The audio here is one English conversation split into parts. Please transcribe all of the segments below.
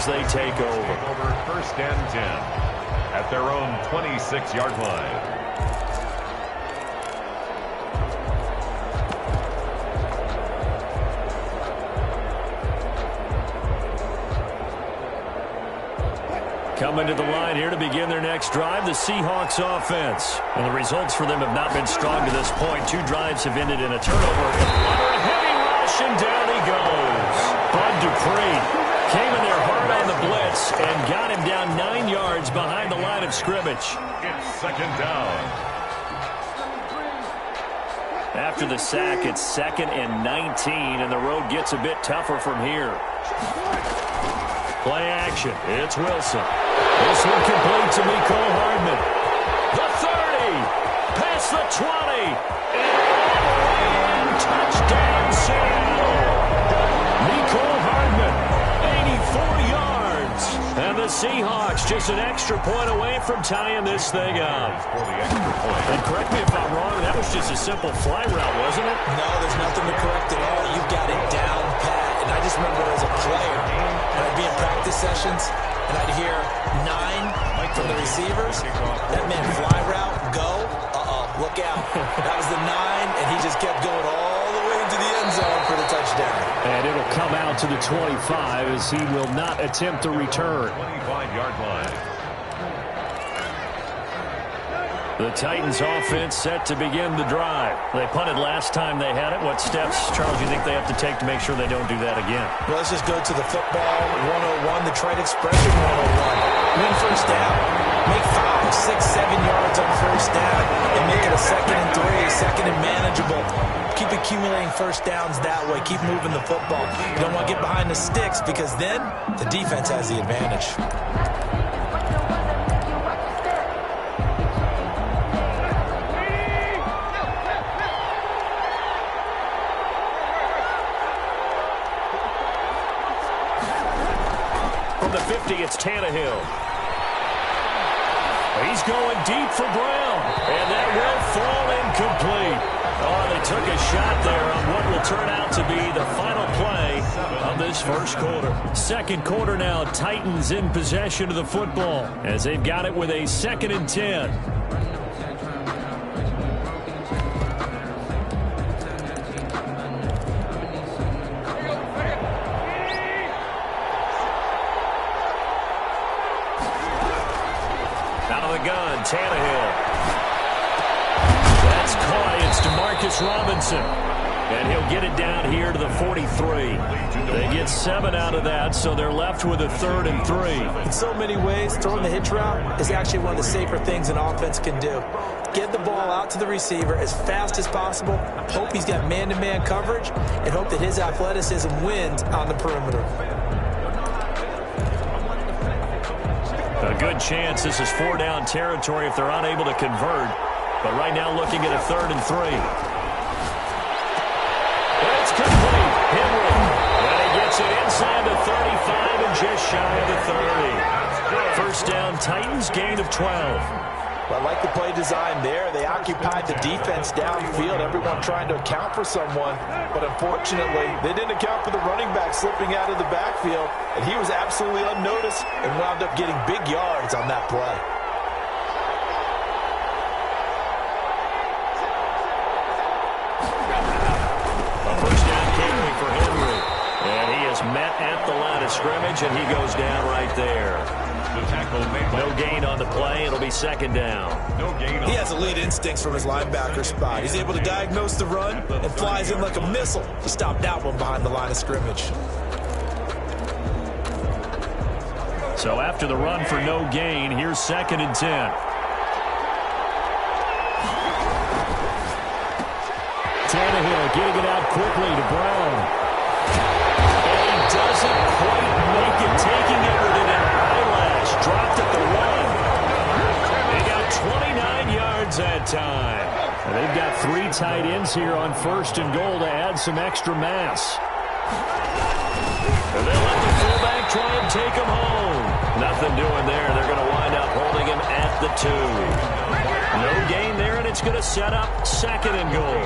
they take over. First and 10 at their own 26-yard line. Coming to the line here to begin their next drive, the Seahawks offense. And the results for them have not been strong to this point. 2 drives have ended in a turnover. Under a heavy rush, and down he goes. Bud Dupree came in there hard on the blitz and got him down 9 yards behind the line of scrimmage. It's second down. After the sack, it's 2nd and 19, and the road gets a bit tougher from here. Play action. It's Wilson. This one complete to Mecole Hardman. The 30. Past the 20. And touchdown, Seattle. Mecole Hardman, 84 yards. And the Seahawks just an extra point away from tying this thing up. And correct me if I'm wrong, that was just a simple fly route, wasn't it? No, there's nothing to correct at all. You've got it down pat. And I just remember as a player, I'd be in practice sessions, and I'd hear 9 from the receivers. That meant fly route, go, look out. That was the 9, and he just kept going all the way into the end zone for the touchdown. And it'll come out to the 25 as he will not attempt to return. 25-yard line. The Titans offense set to begin the drive. They punted last time they had it. What steps, Charles, do you think they have to take to make sure they don't do that again? Well, let's just go to the football 101, the trade expression 101. Win first down. Make 5, 6, 7 yards on first down and make it a 2nd and 3, 2nd and manageable. Keep accumulating first downs that way. Keep moving the football. You don't want to get behind the sticks because then the defense has the advantage. From the 50, it's Tannehill. He's going deep for Brown, and that will fall incomplete. Oh, they took a shot there on what will turn out to be the final play of this first quarter. Second quarter now, Titans in possession of the football as they've got it with a 2nd and 10. Tannehill. That's caught. It's DeMarcus Robinson. And he'll get it down here to the 43. They get 7 out of that, so they're left with a 3rd and 3. In so many ways, throwing the hitch route is actually one of the safer things an offense can do. Get the ball out to the receiver as fast as possible, hope he's got man-to-man coverage, and hope that his athleticism wins on the perimeter. A good chance this is 4-down territory if they're unable to convert. But right now looking at a 3rd and 3. It's complete. Henry. And he gets it inside the 35 and just shy of the 30. First down, Titans, gain of 12. Well, I like the play design there. They occupied the defense downfield, everyone trying to account for someone. But unfortunately, they didn't account for the running back slipping out of the backfield, and he was absolutely unnoticed and wound up getting big yards on that play. A first down carry for Henry. And he is met at the line of scrimmage, and he goes down right there. No gain on the play. It'll be 2nd down. He has elite instincts from his linebacker spot. He's able to diagnose the run and flies in like a missile. He stopped that one behind the line of scrimmage. So after the run for no gain, here's 2nd and 10. Tannehill getting it out quickly to Brown. And he doesn't quite make it, taking it within an eyelash. Dropped at the 1. They got 29 yards that time. And they've got 3 tight ends here on 1st and goal to add some extra mass. And they'll let the fullback try and take him home. Nothing doing there. They're going to wind up holding him at the 2. No gain there, and it's going to set up 2nd and goal.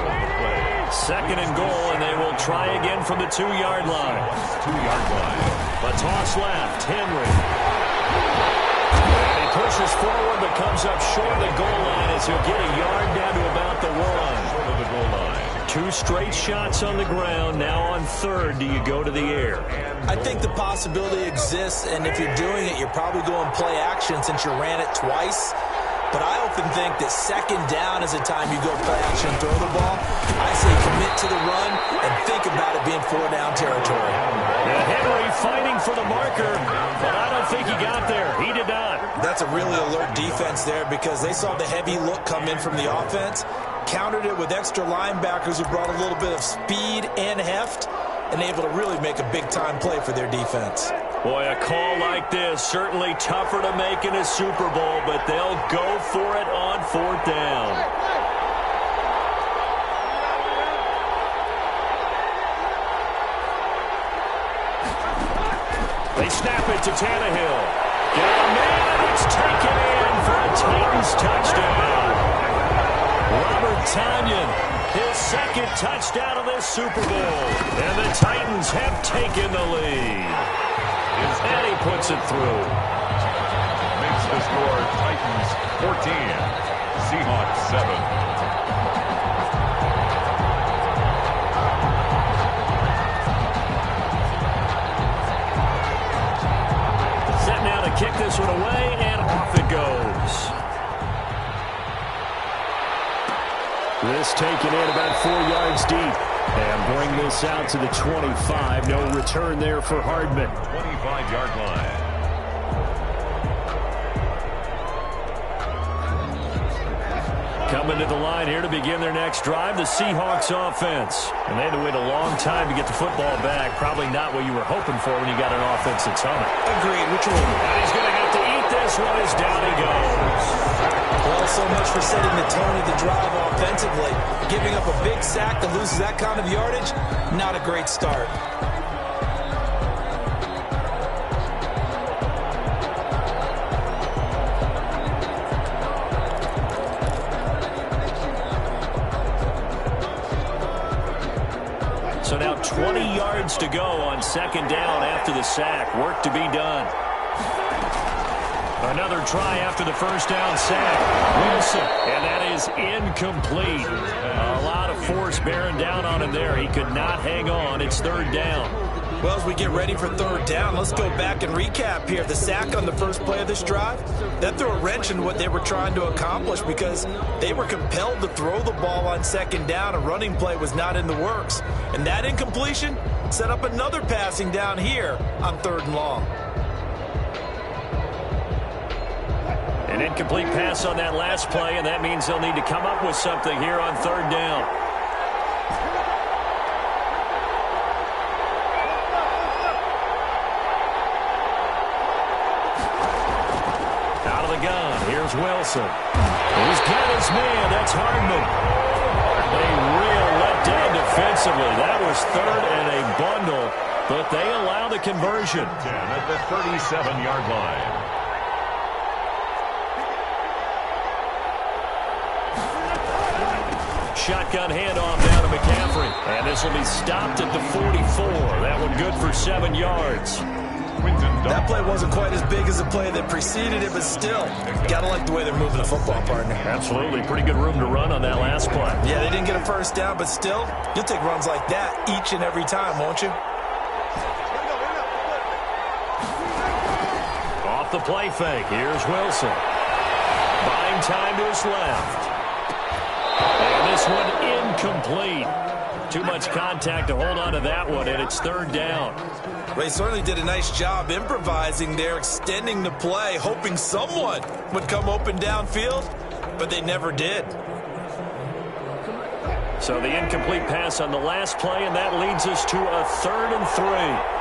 2nd and goal, and they will try again from the 2-yard line. 2-yard line. A toss left. Henry. And he pushes forward but comes up short of the goal line as he'll get a yard down to about the 1. Short of the goal line. 2 straight shots on the ground. Now on third, do you go to the air? I think the possibility exists, and if you're doing it, you're probably going play action since you ran it twice. But I often think that second down is a time you go play action and throw the ball. I say commit to the run and think about it being 4-down territory. Yeah, Henry fighting for the marker, but I don't think he got there. He did not. That's a really alert defense there because they saw the heavy look come in from the offense, countered it with extra linebackers who brought a little bit of speed and heft, and able to really make a big-time play for their defense. Boy, a call like this, certainly tougher to make in a Super Bowl, but they'll go for it on 4th down. They snap it to Tannehill. And it's taken in for a Titans touchdown. Robert Tonyan, his second touchdown of this Super Bowl. And the Titans have taken the lead. And he puts it through. Makes the score Titans 14, Seahawks 7. Set now to kick this one away, and off it goes. This taken in about 4 yards deep. And bring this out to the 25. No return there for Hardman. 25-yard line. Coming to the line here to begin their next drive, the Seahawks offense. And they had to wait a long time to get the football back. Probably not what you were hoping for when you got an offense that's humming. Agreed. Which one? And he's going to have to eat this one as down he goes. Well, so much for setting the tone of the drive offensively. Giving up a big sack that loses that kind of yardage, not a great start. So now 20 yards to go on second down after the sack. Work to be done. Another try after the first down sack. Wilson, and that is incomplete. A lot of force bearing down on him there. He could not hang on. It's third down. Well, as we get ready for third down, let's go back and recap here. The sack on the first play of this drive, that threw a wrench in what they were trying to accomplish because they were compelled to throw the ball on second down. A running play was not in the works. And that incompletion set up another passing down here on 3rd and long. An incomplete pass on that last play, and that means they'll need to come up with something here on third down. Out of the gun, here's Wilson. He's got his man, that's Hardman. A real letdown defensively. That was 3rd and a bundle, but they allow the conversion. 10 at the 37-yard line. Shotgun handoff down to McCaffrey. And this will be stopped at the 44. That one good for 7 yards. That play wasn't quite as big as the play that preceded it, but still, gotta like the way they're moving the football, partner. Absolutely. Pretty good room to run on that last play. Yeah, they didn't get a first down, but still, you'll take runs like that each and every time, won't you? Off the play fake. Here's Wilson. Buying time to his left. And this one incomplete. Too much contact to hold on to that one, and it's third down. They certainly did a nice job improvising there, extending the play, hoping someone would come open downfield, but they never did. So the incomplete pass on the last play, and that leads us to a 3rd and 3.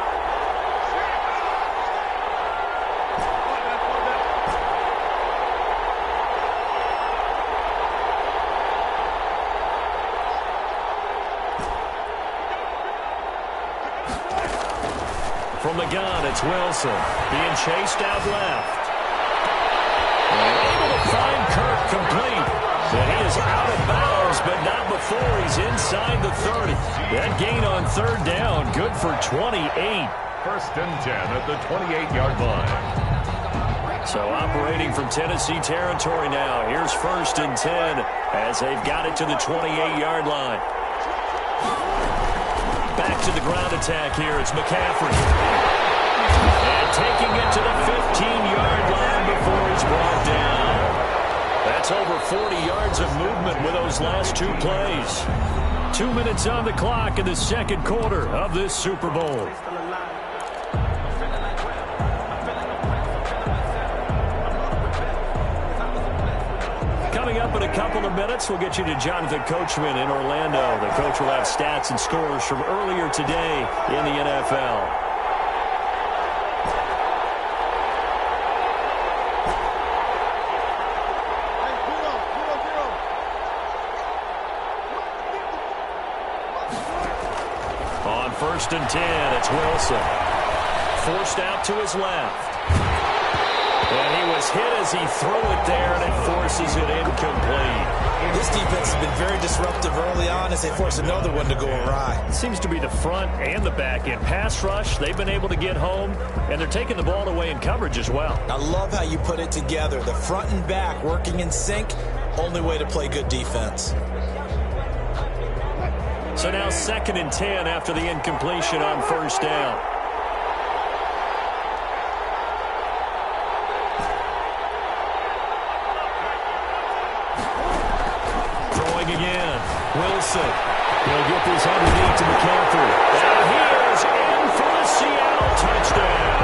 From the gun, it's Wilson being chased out left. And able to find Kirk complete. But he is out of bounds, but not before he's inside the 30. That gain on third down, good for 28. First and 10 at the 28-yard line. So operating from Tennessee territory now. Here's first and 10 as they've got it to the 28-yard line. Back to the ground attack here. It's McCaffrey. And taking it to the 15-yard line before he's brought down. That's over 40 yards of movement with those last two plays. 2 minutes on the clock in the second quarter of this Super Bowl. Coming up in a couple of minutes, we'll get you to Jonathan Coachman in Orlando. The coach will have stats and scores from earlier today in the NFL. On first and 10, it's Wilson. Forced out to his left. And he was hit as he threw it there, and it forces it incomplete. This defense has been very disruptive early on as they force another one to go awry. It seems to be the front and the back end. Pass rush, they've been able to get home, and they're taking the ball away in coverage as well. I love how you put it together. The front and back working in sync, only way to play good defense. So now second and 10 after the incompletion on first down. Again, Wilson. He'll get this underneath to McCaffrey. And he is in for a Seattle touchdown.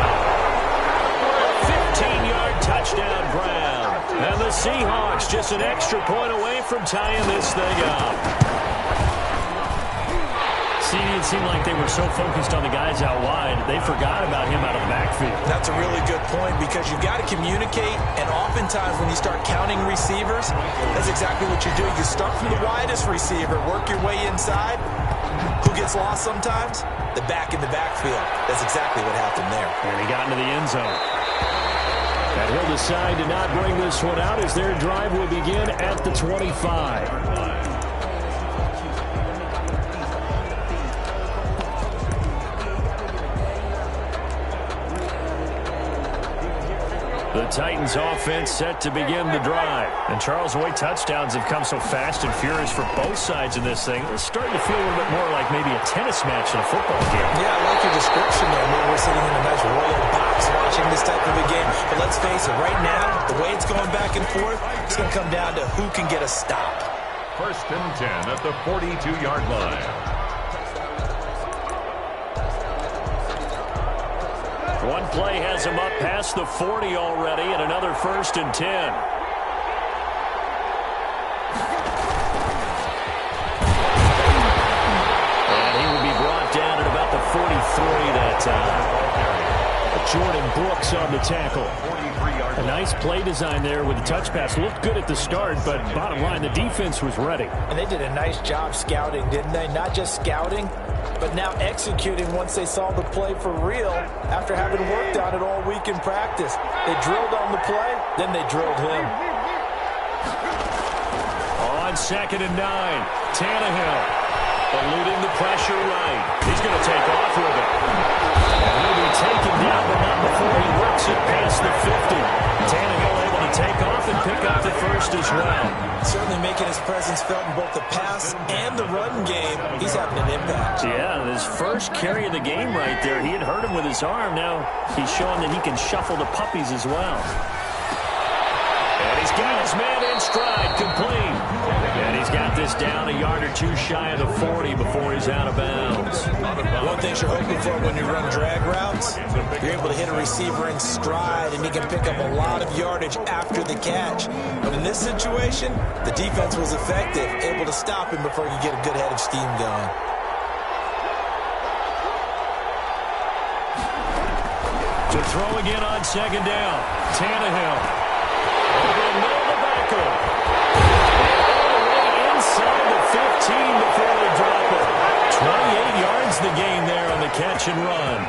15-yard touchdown, Brown. And the Seahawks just an extra point away from tying this thing up. See, it seemed like they were so focused on the guys out wide, they forgot about him out of the backfield. That's a really good point because you've got to communicate, and oftentimes when you start counting receivers, that's exactly what you do. You start from the widest receiver, work your way inside. Who gets lost sometimes? The back in the backfield. That's exactly what happened there. And he got into the end zone. And he'll decide to not bring this one out as their drive will begin at the 25. The Titans offense set to begin the drive. And Charles, the way touchdowns have come so fast and furious for both sides in this thing, it's starting to feel a little bit more like maybe a tennis match than a football game. Yeah, I like your description there. Maybe we're sitting in a nice royal box watching this type of a game. But let's face it, right now, the way it's going back and forth, it's going to come down to who can get a stop. First and 10 at the 42-yard line. One play has him up past the 40 already, and another first and 10. And he will be brought down at about the 43 that time. Jordan Brooks on the tackle. A nice play design there with the touch pass. Looked good at the start, but bottom line, the defense was ready. And they did a nice job scouting, didn't they? Not just scouting, but now executing once they saw the play for real after having worked on it all week in practice. They drilled on the play, then they drilled him. On second and 9, Tannehill eluding the pressure right. He's going to take off with it. And he'll be taken down, but not before he works it past the 50. Tannehill able to take off and pick up the first as well. Certainly making his presence felt in both the pass and the run game. He's having an impact. Yeah, his first carry of the game right there. He had hurt him with his arm. Now he's showing that he can shuffle the puppies as well. And he's got his man in stride, complete. And he's got this down a yard or two shy of the 40 before he's out of bounds. One thing you're hoping for when you run drag routes, you're able to hit a receiver in stride, and he can pick up a lot of yardage after the catch. But in this situation, the defense was effective, able to stop him before he could get a good head of steam going. To throw again on second down, Tannehill. Over the middle of the backer. All the way inside the 15 before they drop it. 28 yards the gain there on the catch and run.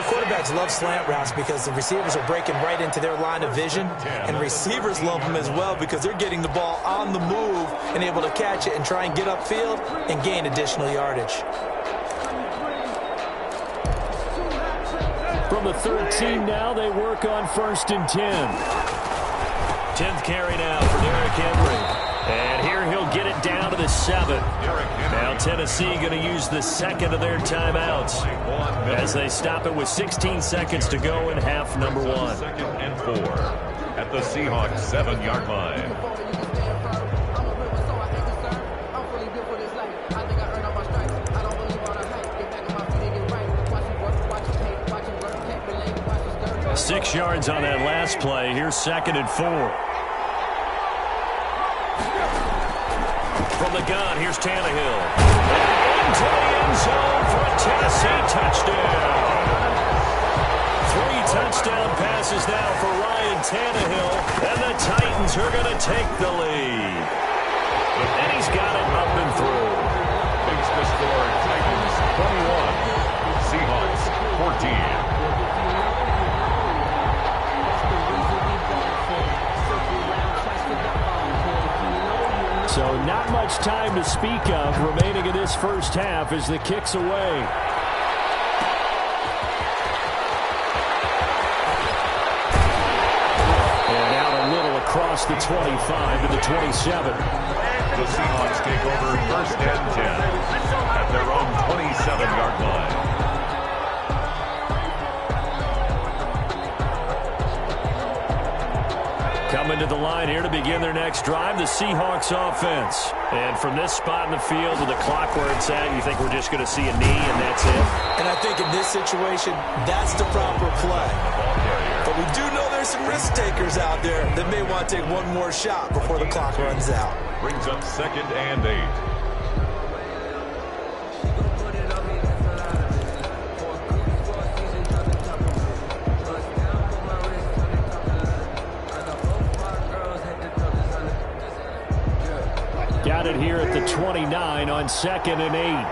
Quarterbacks love slant routes because the receivers are breaking right into their line of vision, and receivers love them as well because they're getting the ball on the move and able to catch it and try and get upfield and gain additional yardage. From the 13 now, they work on 1st and 10. 10th carry now for Derrick Henry. And here he'll get it down to the 7. Now Tennessee going to use the second of their timeouts as they stop it with 16 seconds to go in half number 1. 2nd and 4 at the Seahawks 7-yard line. Six yards on that last play. Here's 2nd and 4. From the gun, here's Tannehill. Into the end zone for a Tennessee touchdown. 3 touchdown passes now for Ryan Tannehill, and the Titans are going to take the lead. And he's got it up and through. Makes the score Titans 21, Seahawks 14. So not much time to speak of remaining in this first half as the kick's away. And out a little across the 25 to the 27. The Seahawks take over 1st and 10 at their own 27-yard line. Coming to the line here to begin their next drive, the Seahawks offense. And from this spot in the field with the clock where it's at, you think we're just going to see a knee and that's it? And I think in this situation, that's the proper play. But we do know there's some risk takers out there that may want to take one more shot before the clock runs out. Brings up 2nd and 8. Got it here at the 29 on 2nd and 8.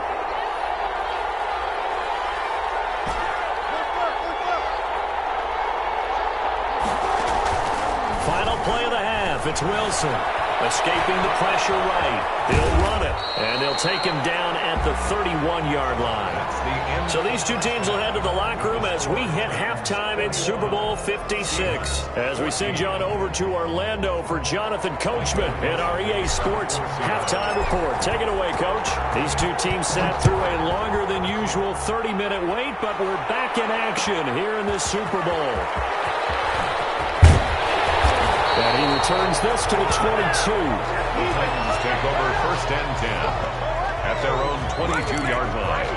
Final play of the half. It's Wilson. Escaping the pressure right. They'll run it. And they'll take him down at the 31-yard line. So these two teams will head to the locker room as we hit halftime in Super Bowl 56. As we send you on over to Orlando for Jonathan Coachman in our EA Sports halftime report. Take it away, Coach. These two teams sat through a longer than usual 30-minute wait, but we're back in action here in this Super Bowl. And he returns this to the 22. The Titans take over 1st and 10 at their own 22-yard line.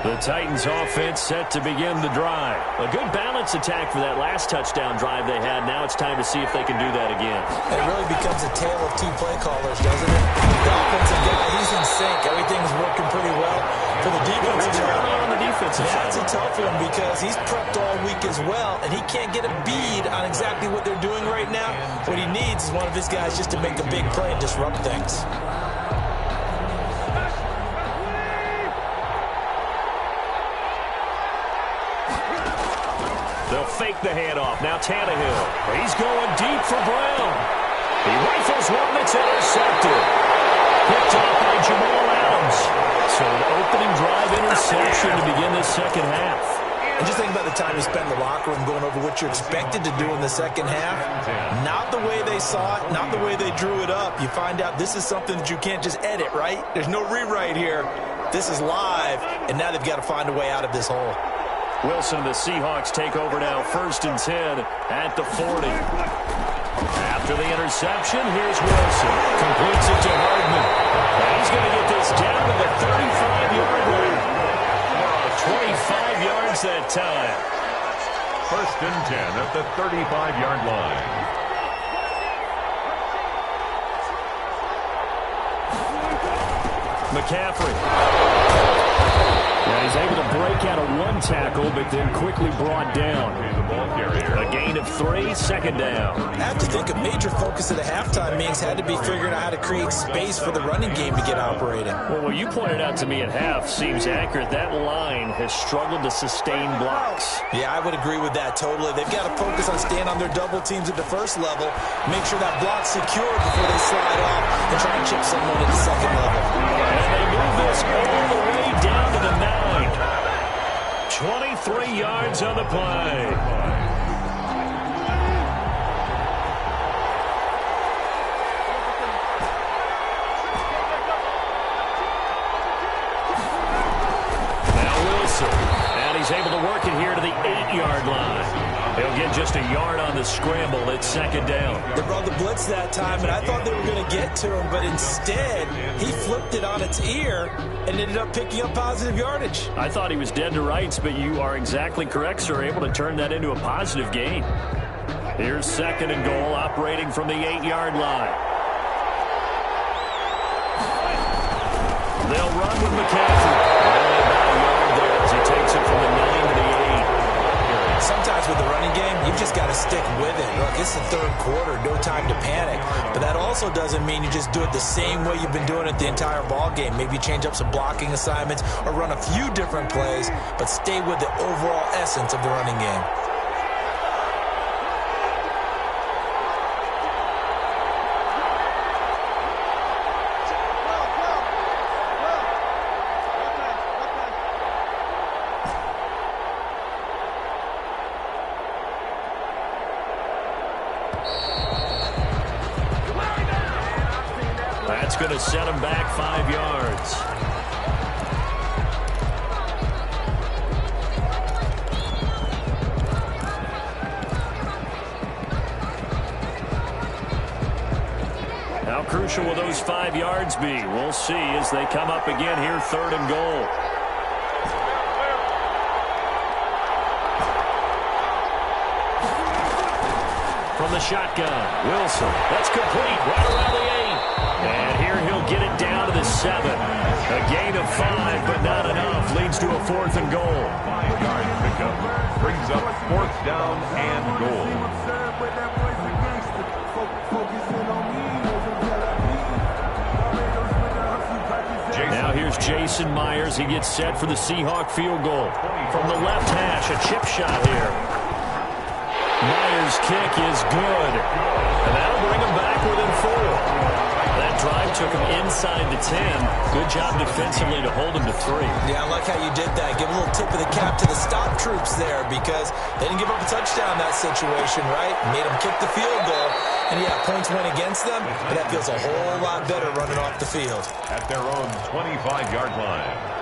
The Titans offense set to begin the drive. A good balanced attack for that last touchdown drive they had. Now it's time to see if they can do that again. It really becomes a tale of two play callers, doesn't it? The offensive guy, he's in sync. Everything's working pretty well. For the defensive side, on the defensive side, that's a tough one because he's prepped all week as well, and he can't get a bead on exactly what they're doing right now. What he needs is one of his guys just to make a big play and disrupt things. They'll fake the handoff. Now Tannehill. He's going deep for Brown. He rifles one that's intercepted. Picked off by Jamal Adams. So an opening drive interception to begin this second half. And just think about the time you spend in the locker room going over what you're expected to do in the second half. Not the way they saw it, not the way they drew it up. You find out this is something that you can't just edit, right? There's no rewrite here. This is live, and now they've got to find a way out of this hole. Wilson and the Seahawks take over now 1st and 10 at the 40. After the interception, here's Wilson. Completes it to Hardman. He's going to get this down to the 35-yard line. 25 yards that time. 1st and 10 at the 35-yard line. McCaffrey. Yeah, he's able to break out of one tackle, but then quickly brought down. A gain of 3, 2nd down. I have to think a major focus of the halftime meetings had to be figuring out how to create space for the running game to get operating. Well, what you pointed out to me at half seems accurate. That line has struggled to sustain blocks. Yeah, I would agree with that totally. They've got to focus on staying on their double teams at the first level, make sure that block's secured before they slide off and try and chip someone at the second level. And they move this all the way down to the 23 yards on the play. And he's able to work it here to the 8-yard line. He'll get just a yard on the scramble at second down. They brought the blitz that time, and I thought they were going to get to him, but instead he flipped it on its ear and ended up picking up positive yardage. I thought he was dead to rights, but you are exactly correct, sir. Able to turn that into a positive gain. Here's second and goal, operating from the 8-yard line. They'll run with McCaffrey. He takes it from the 9 to the 8. Sometimes with the running game, you've just got to stick with it. Look, it's the third quarter, no time to panic. But that also doesn't mean you just do it the same way you've been doing it the entire ball game. Maybe change up some blocking assignments or run a few different plays, but stay with the overall essence of the running game. That's going to set him back 5 yards. How crucial will those 5 yards be? We'll see as they come up again here, third and goal. From the shotgun, Wilson. That's complete right around the 8. And here he'll get it down to the 7. A gain of 5, but not enough. Leads to a 4th and goal. 5-yard pickup brings up 4th down and goal. Now here's Jason Myers. He gets set for the Seahawk field goal. From the left hash, a chip shot here. Myers' kick is good. And that'll bring him back within 4. That drive took him inside the 10. Good job defensively to hold him to 3. Yeah, I like how you did that. Give a little tip of the cap to the stop troops there because they didn't give up a touchdown in that situation, right? Made them kick the field goal. And, yeah, points went against them, but that feels a whole lot better running off the field. At their own 25-yard line.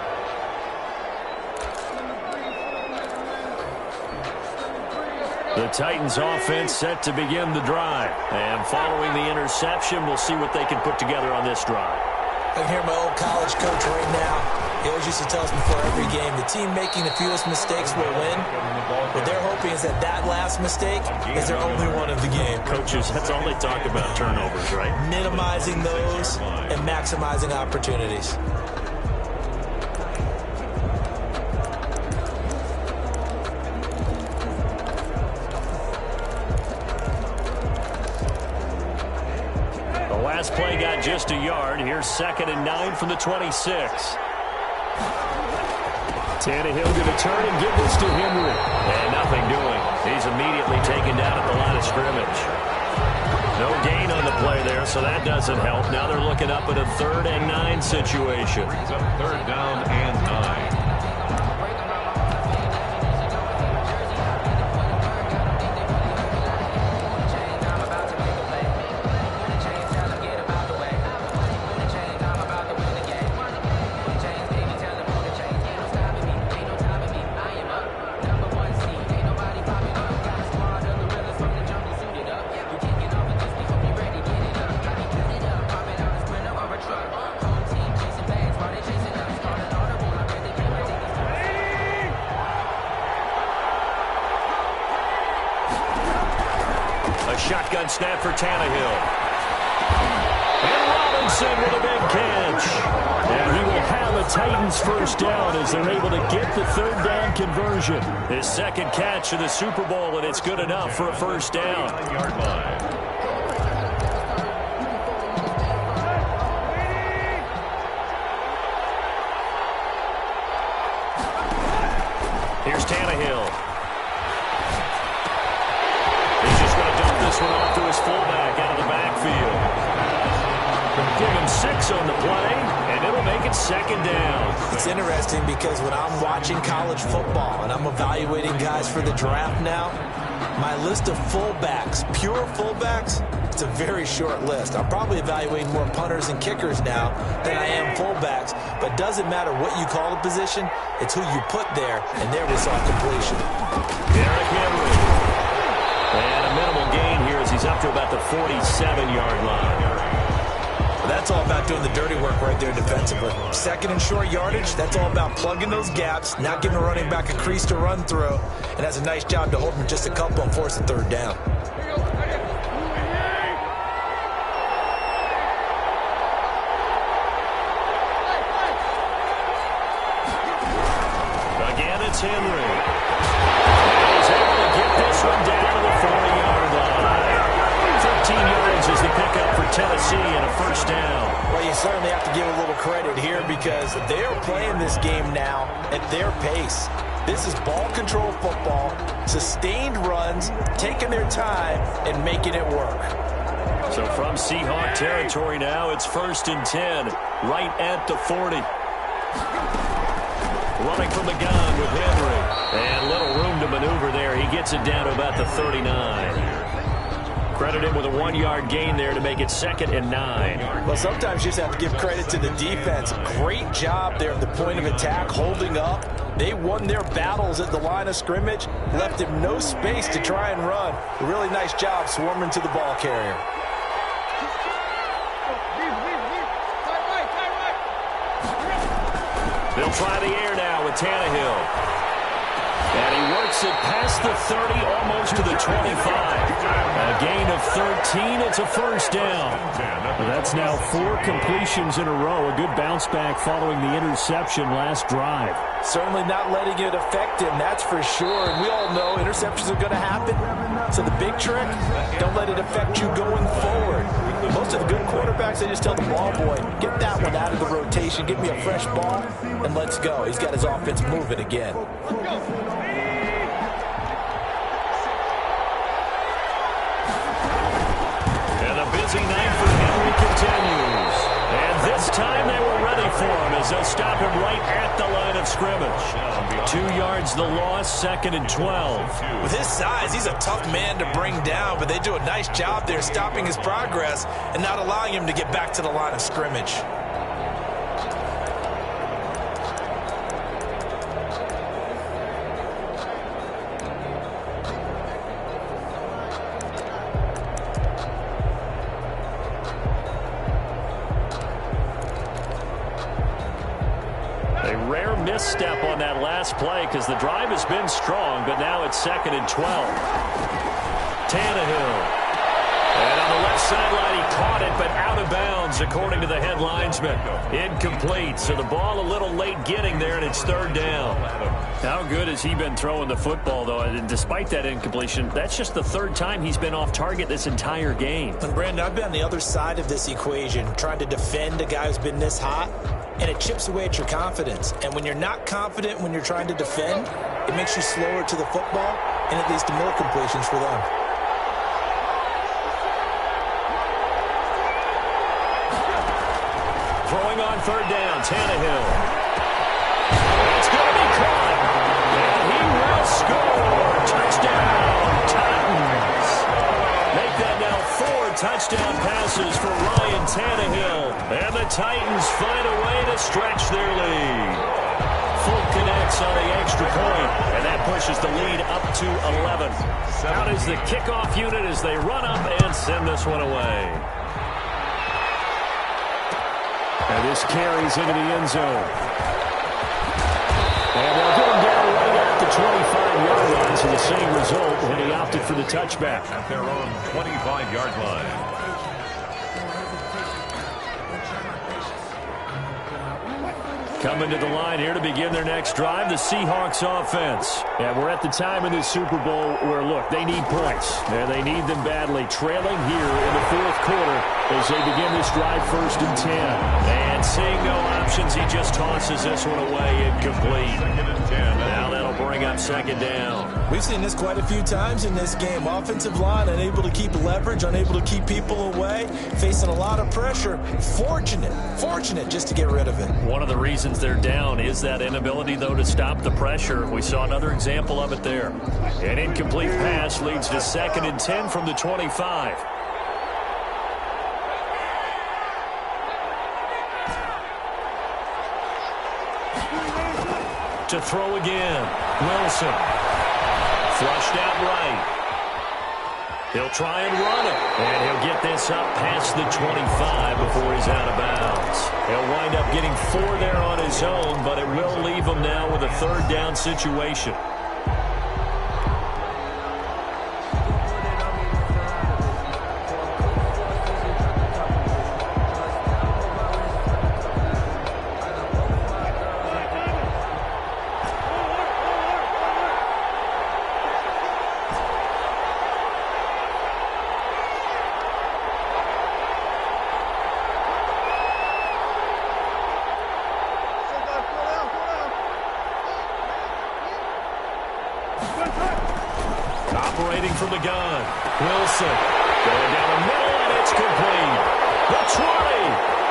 The Titans offense set to begin the drive. And following the interception, we'll see what they can put together on this drive. I can hear my old college coach right now. He always used to tell us before every game, the team making the fewest mistakes will win. What they're hoping is that that last mistake is their only one of the game. Coaches, that's all they talk about, turnovers, right? Minimizing those and maximizing opportunities. Last play got just a yard. Here's 2nd and 9 from the 26. Tannehill going to turn and give this to Henry. And nothing doing. He's immediately taken down at the line of scrimmage. No gain on the play there, so that doesn't help. Now they're looking up at a 3rd and 9 situation. Brings up 3rd down and 9. Shotgun snap for Tannehill. And Robinson with a big catch. And he will have a Titans first down as they're able to get the 3rd down conversion. His 2nd catch of the Super Bowl, and it's good enough for a first down. 9-yard line. Here's Tannehill. This one off to his fullback out of the backfield. Give him 6 on the play, and it'll make it 2nd down. It's interesting because when I'm watching college football and I'm evaluating guys for the draft now, my list of fullbacks, pure fullbacks, it's a very short list. I'm probably evaluating more punters and kickers now than I am fullbacks, but it doesn't matter what you call the position, it's who you put there, and there we saw completion. Derrick Henry. And a minimal gain here as he's up to about the 47-yard line. That's all about doing the dirty work right there defensively. Second and short yardage, that's all about plugging those gaps, not giving a running back a crease to run through, and has a nice job to hold him just a couple and force a third down. Again, it's Henry. He's able to get this one down to the 40-yard line. 13 yards is the pickup for Tennessee and a first down. Well, you certainly have to give a little credit here because they're playing this game now at their pace. This is ball control football, sustained runs, taking their time and making it work. So from Seahawk territory now, it's 1st and 10, right at the 40. Running from the gun with Henry. And little room to maneuver there. He gets it down to about the 39. Credit him with a 1-yard gain there to make it 2nd and 9. Well, sometimes you just have to give credit to the defense. Great job there at the point of attack, holding up. They won their battles at the line of scrimmage, left him no space to try and run. A really nice job swarming to the ball carrier. They'll try the air now with Tannehill. And he works it past the 30, almost to the 25. A gain of 13. It's a first down. Well, that's now 4 completions in a row. A good bounce back following the interception last drive. Certainly not letting it affect him, that's for sure. And we all know interceptions are going to happen. So the big trick, don't let it affect you going forward. Most of the good quarterbacks, they just tell the ball boy, get that one out of the rotation, give me a fresh ball, and let's go. He's got his offense moving again. And a busy night for Henry continues. And this time they were ready for him as they'll stop him right at the line of scrimmage. 2 yards the loss, 2nd and 12. With his size, he's a tough man to bring down, but they do a nice job there stopping his progress and not allowing him to get back to the line of scrimmage. Misstep on that last play because the drive has been strong, but now it's 2nd and 12. Tannehill. And on the left sideline, he caught it, but out of bounds, according to the head linesman. Incomplete, so the ball a little late getting there, and it's 3rd down. How good has he been throwing the football, though? And despite that incompletion, that's just the 3rd time he's been off target this entire game. And, Brandon, I've been on the other side of this equation, trying to defend a guy who's been this hot, and it chips away at your confidence. And when you're not confident when you're trying to defend, it makes you slower to the football, and it leads to more completions for them. Throwing on 3rd down, Tannehill. It's going to be caught. And he will score. Touchdown, Titans. Make that now 4 touchdown passes for Ryan Tannehill. And the Titans find a way to stretch their lead. Full connects on the extra point, and that pushes the lead up to 11. Out is the kickoff unit as they run up and send this one away. And this carries into the end zone. And they'll get him down right at the 25-yard line, so the same result when he opted for the touchback. At their own 25-yard line. Coming to the line here to begin their next drive, the Seahawks offense. And we're at the time in this Super Bowl where, look, they need points. And they need them badly. Trailing here in the 4th quarter as they begin this drive 1st and 10. And seeing no options, he just tosses this one away incomplete. Now that'll bring bring up second down. We've seen this quite a few times in this game. Offensive line unable to keep leverage, unable to keep people away, facing a lot of pressure. Fortunate just to get rid of it. One of the reasons they're down is that inability, though, to stop the pressure. We saw another example of it there. An incomplete pass leads to 2nd and 10 from the 25. To throw again. Wilson. Flushed out right. He'll try and run it. And he'll get this up past the 25 before he's out of bounds. He'll wind up getting 4 there on his own, but it will leave him now with a 3rd down situation. Operating from the gun. Wilson going down the middle, and it's complete. The 20,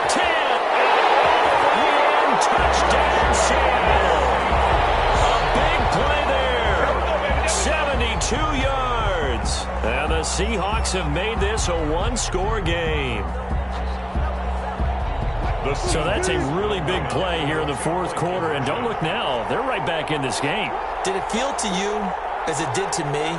10, and touchdown Seattle. A big play there. 72 yards. And the Seahawks have made this a 1-score game. So that's a really big play here in the 4th quarter. And don't look now, they're right back in this game. Did it feel to you, as it did to me,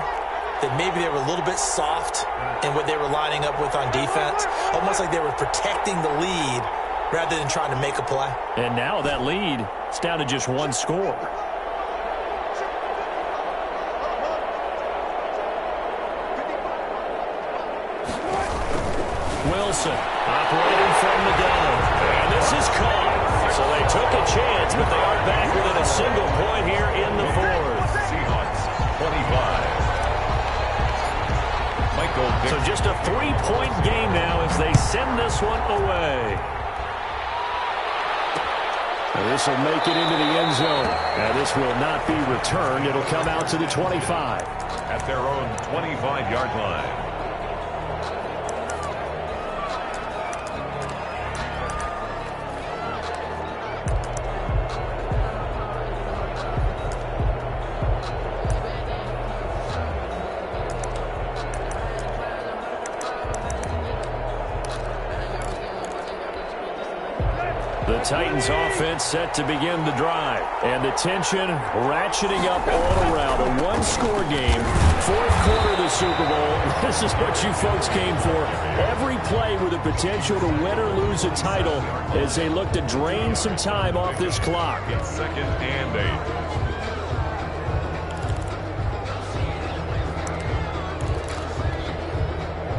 that maybe they were a little bit soft in what they were lining up with on defense? Almost like they were protecting the lead rather than trying to make a play. And now that lead is down to just 1 score. Wilson operating from the gun. And this is caught. So they took a chance, but they are back within a single point here in the 4th. Seahawks 25. So just a 3-point game now as they send this one away. This will make it into the end zone. Now this will not be returned. It'll come out to the 25. At their own 25-yard line. The Titans offense set to begin the drive. And the tension ratcheting up all around. A 1-score game. 4th quarter of the Super Bowl. This is what you folks came for. Every play with the potential to win or lose a title as they look to drain some time off this clock. It's 2nd and 8.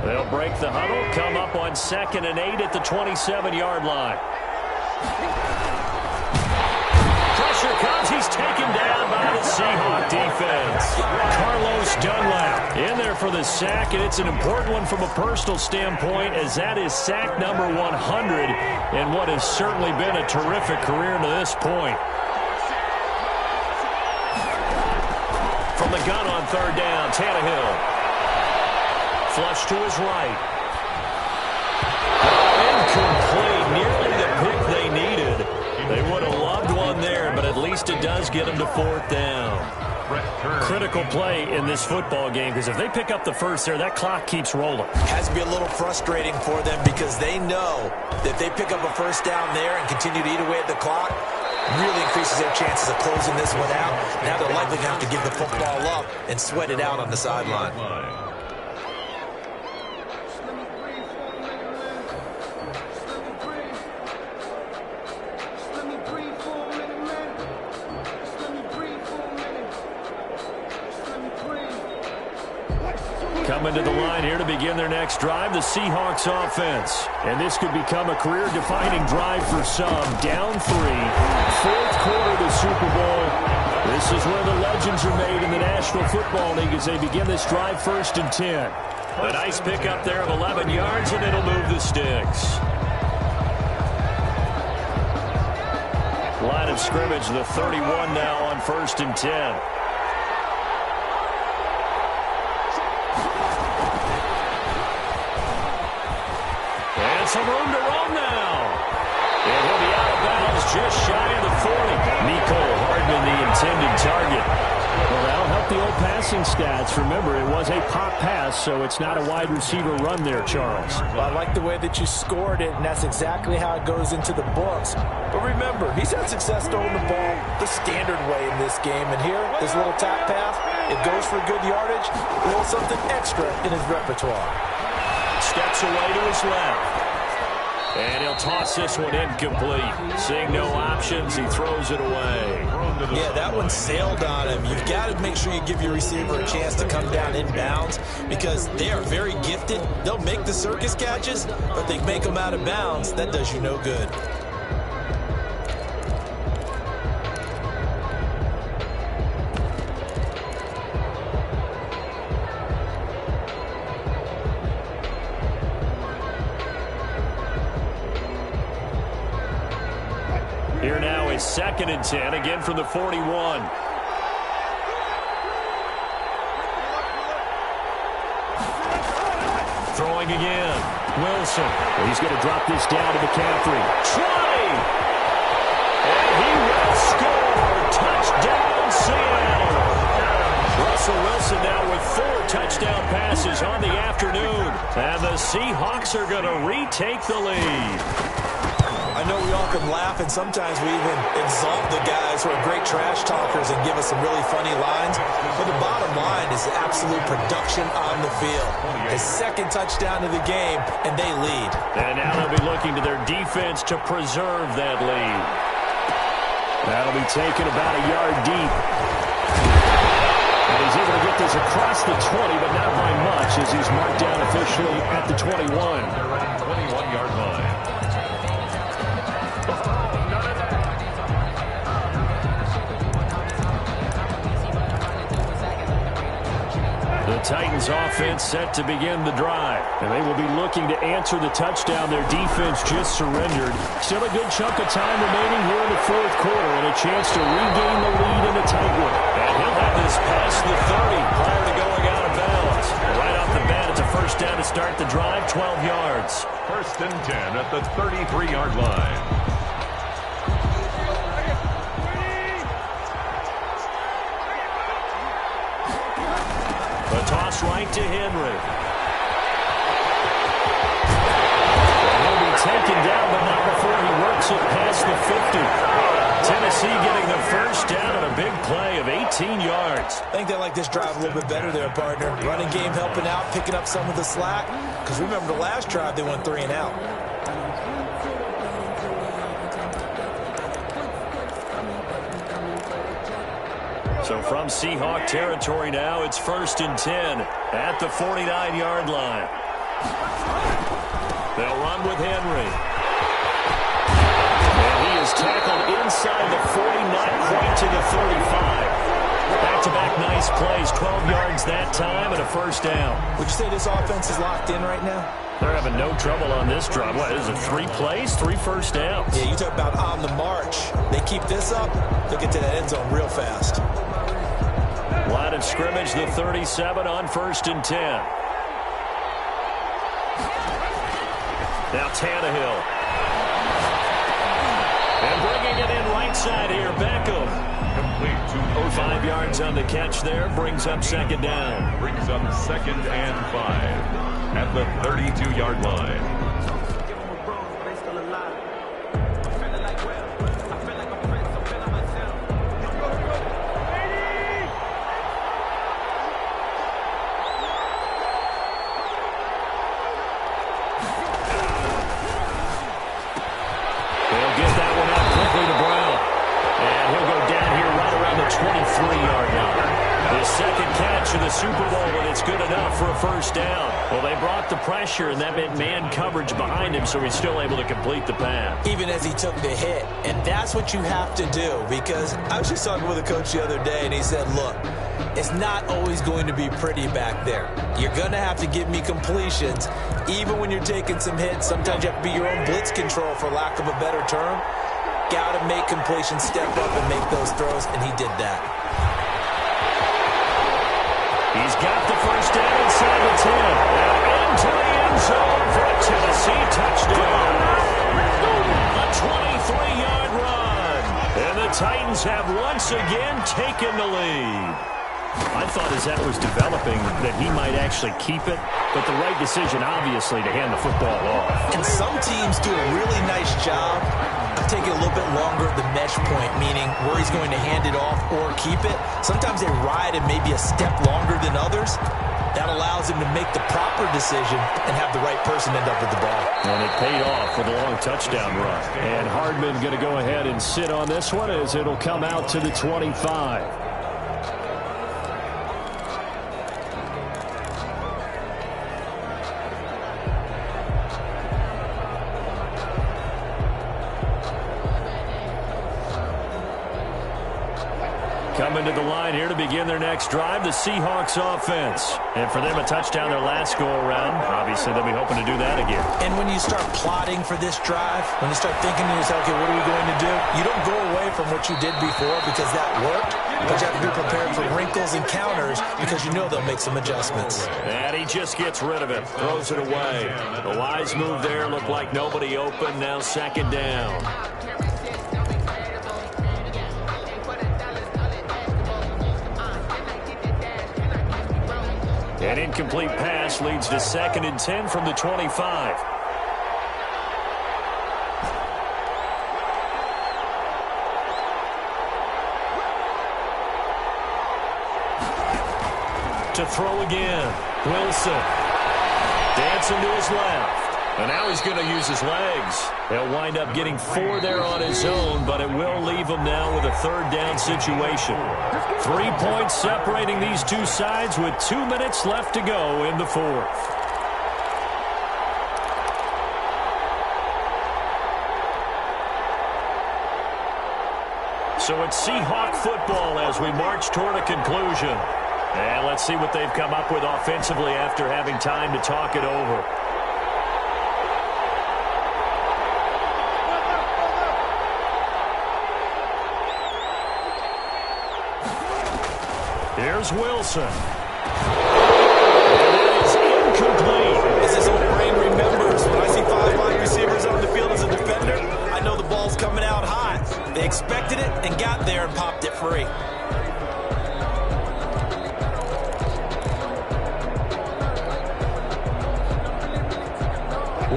They'll break the huddle, come up on 2nd and 8 at the 27-yard line. Pressure comes. He's taken down by the Seahawk defense. Carlos Dunlap in there for the sack, and it's an important one from a personal standpoint as that is sack number 100 in what has certainly been a terrific career to this point. From the gun on 3rd down, Tannehill. Flush to his right. Incomplete. Nearly the pick they needed. They would have loved one there, but at least it does get them to 4th down. Critical play in this football game because if they pick up the first there, that clock keeps rolling. Has to be a little frustrating for them because they know that if they pick up a 1st down there and continue to eat away at the clock, really increases their chances of closing this one out. Now they're likely going to have to give the football up and sweat it out on the sideline. Coming to the line here to begin their next drive, the Seahawks offense. And this could become a career-defining drive for some. Down 3, 4th quarter of the Super Bowl. This is where the legends are made in the National Football League as they begin this drive 1st and 10. A nice pickup there of 11 yards, and it'll move the sticks. Line of scrimmage, the 31 now on 1st and 10. some room to roam now. And he'll be out of bounds just shy of the 40. Nico Hardman, the intended target. Well, that'll help the old passing stats. Remember, it was a pop pass, so it's not a wide receiver run there, Charles. Well, I like the way that you scored it, and that's exactly how it goes into the books. But remember, he's had success throwing the ball the standard way in this game. And here, this little tap pass, it goes for good yardage, a little something extra in his repertoire. Steps away to his left. And he'll toss this one incomplete. Seeing no options, he throws it away. Yeah, that one sailed on him. You've got to make sure you give your receiver a chance to come down in bounds because they are very gifted. They'll make the circus catches, but they make them out of bounds. That does you no good. Here now is 2nd and 10, again from the 41. Throwing again. Wilson. Well, he's going to drop this down to McCaffrey. 20! And he will score. Touchdown, Seattle. Russell Wilson now with 4 touchdown passes on the afternoon. And the Seahawks are going to retake the lead. I know we often laugh, and sometimes we even exalt the guys who are great trash talkers and give us some really funny lines. But the bottom line is absolute production on the field. His 2nd touchdown of the game, and they lead. And now they'll be looking to their defense to preserve that lead. That'll be taken about a yard deep. And he's able to get this across the 20, but not by much as he's marked down officially at the 21. 21-yard line. The Titans offense set to begin the drive. And they will be looking to answer the touchdown their defense just surrendered. Still a good chunk of time remaining here in the 4th quarter and a chance to regain the lead in a tight one. And he'll have this past the 30 prior to going out of bounds. Right off the bat, it's a first down to start the drive, 12 yards. 1st and 10 at the 33-yard line. The toss right to Henry. He'll be taken down, but not before he works it past the 50. Tennessee getting the first down on a big play of 18 yards. I think they like this drive a little bit better there, partner. Running game helping out, picking up some of the slack. Because remember the last drive, they went 3 and out. So from Seahawk territory now, it's 1st and 10 at the 49-yard line. They'll run with Henry. And he is tackled inside the 40, not quite to the 35. Back-to-back nice plays, 12 yards that time and a first down. Would you say this offense is locked in right now? They're having no trouble on this drive. What is it, 3 plays, 3 first downs? Yeah, you talk about on the march. They keep this up, they'll get to that end zone real fast. Line of scrimmage, the 37 on 1st and 10. Now Tannehill. And bringing it in right side here, Beckham. Complete to 5 yards on the catch there, brings up 2nd down. Brings up 2nd and 5 at the 32-yard line. They'll get that one out quickly to Brown. And he'll go down here right around the 23-yard line. His 2nd catch of the Super Bowl, and it's good enough for a first down. Well, they brought the pressure, and that meant man coverage behind him, so he's still able to complete the pass. Even as he took the hit. And that's what you have to do, because I was just talking with a coach the other day, and he said, look, it's not always going to be pretty back there. You're going to have to give me completions. Even when you're taking some hits, sometimes you have to be your own blitz control, for lack of a better term. Got to make completions, step up and make those throws, and he did that. He's got the first down inside the 10. And into the end zone for a Tennessee CMC touchdown. A 23-yard run. And the Titans have once again taken the lead. I thought as that was developing that he might actually keep it, but the right decision, obviously, to hand the football off. And some teams do a really nice job of taking a little bit longer at the mesh point, meaning where he's going to hand it off or keep it. Sometimes they ride it maybe a step longer than others. That allows him to make the proper decision and have the right person end up with the ball. And it paid off with a long touchdown run. And Hardman going to go ahead and sit on this one as it'll come out to the 25. Coming to the line here to begin their next drive, the Seahawks offense. And for them, a touchdown their last go-around. Obviously, they'll be hoping to do that again. And when you start plotting for this drive, when you start thinking to yourself, okay, what are we going to do? You don't go away from what you did before because that worked, but you have to be prepared for wrinkles and counters because you know they'll make some adjustments. And he just gets rid of it, throws it away. The wise move there, looked like nobody open, now second down. An incomplete pass leads to 2nd and 10 from the 25. To throw again. Wilson. Dancing to his left. And now he's going to use his legs. He'll wind up getting 4 there on his own, but it will leave him now with a 3rd down situation. 3 points separating these two sides with 2 minutes left to go in the 4th. So it's Seahawk football as we march toward a conclusion. And let's see what they've come up with offensively after having time to talk it over. Here's Wilson. That is incomplete. As his old brain remembers, when I see 5 wide receivers on the field as a defender, I know the ball's coming out high. They expected it and got there and popped it free.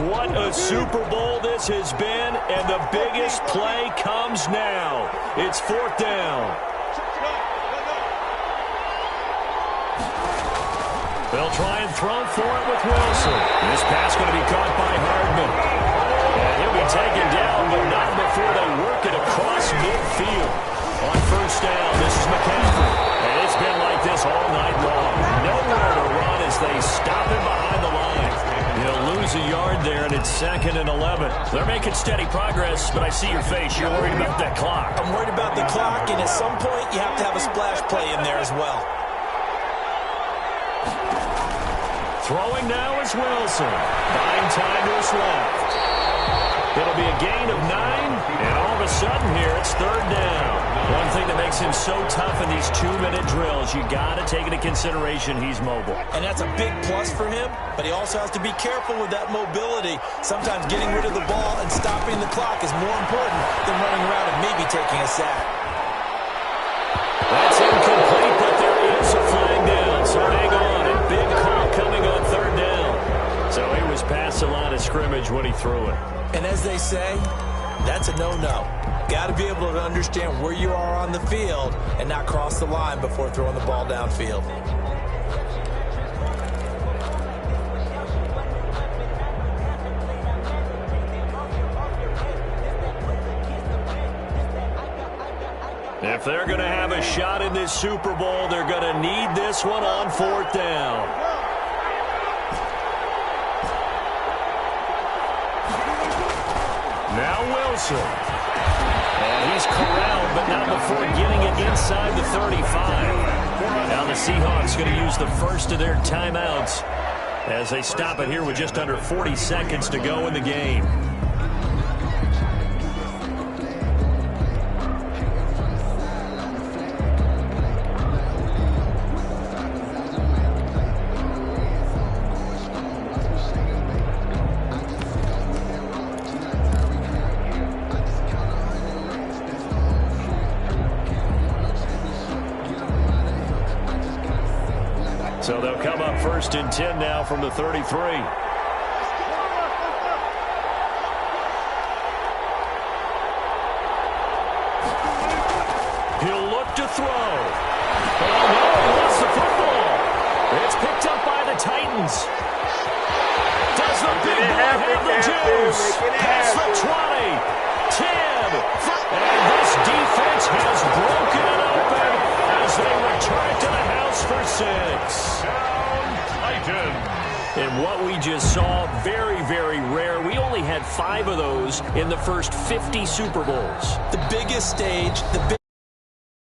What a Super Bowl this has been, and the biggest play comes now. It's 4th down. They'll try and throw for it with Wilson. This pass going to be caught by Hardman. And he'll be taken down, but not before they work it across midfield. On 1st down, this is McCaffrey. And it's been like this all night long. Nowhere to run as they stop him behind the line. He'll lose a yard there, and it's 2nd and 11. They're making steady progress, but I see your face. You're worried about that clock. I'm worried about the clock, and at some point, you have to have a splash play in there as well. Throwing now is Wilson. Buying time to his left. It'll be a gain of 9, and all of a sudden here, it's 3rd down. One thing that makes him so tough in these 2-minute drills, you got to take into consideration he's mobile. And that's a big plus for him, but he also has to be careful with that mobility. Sometimes getting rid of the ball and stopping the clock is more important than running around and maybe taking a sack. That's incomplete, but there is a flag down, so hang on. A big call coming on 3rd down. So he was past the line of scrimmage when he threw it. And as they say, that's a no-no. Got to be able to understand where you are on the field and not cross the line before throwing the ball downfield. If they're going to have a shot in this Super Bowl, they're going to need this one on 4th down. Now Wilson. And he's corralled, but not before getting it inside the 35. Now the Seahawks going to use the first of their timeouts as they stop it here with just under 40 seconds to go in the game. So they'll come up 1st and 10 now from the 33. He'll look to throw. Oh, no, he lost the football. It's picked up by the Titans. Does the big boy have the juice? Past the 20, 10, and this defense has broken it open as they return to the house for 6. Down Titans. And what we just saw, very, very rare. We only had 5 of those in the first 50 Super Bowls. The biggest stage, the